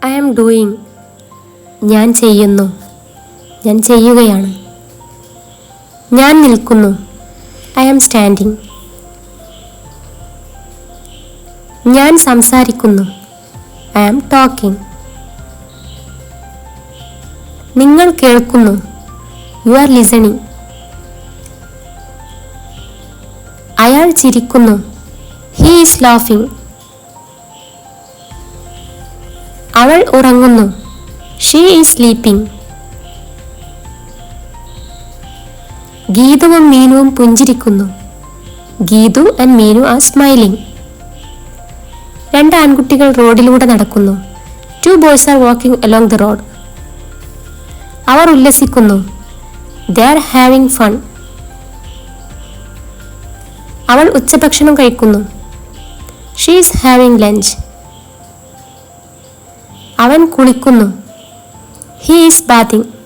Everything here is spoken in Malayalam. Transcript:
I am doing. ഞാൻ ചെയ്യുന്നു. ഞാൻ ചെയ്യുകയാണ്. ഞാൻ നിൽക്കുന്നു. I am standing. ഞാൻ സംസാരിക്കുന്നു. I am talking. നിങ്ങൾ കേൾക്കുന്നു. You are listening. അയാൾ ചിരിക്കുന്നു. He is laughing. അവൾ ഉറങ്ങുന്നു. She is sleeping. ഗീതുവും മീനുവും പുഞ്ചിരിക്കുന്നു. Geethu and Meenu are smiling. രണ്ട് ആൺകുട്ടികൾ റോഡിലൂടെ നടക്കുന്നു. Two boys are walking along the road. അവർ ഉല്ലസിക്കുന്നു. They are having fun. അവൾ ഉച്ചഭക്ഷണം കഴിക്കുന്നു. She is having lunch. അവൻ കുളിക്കുന്നു. He is bathing.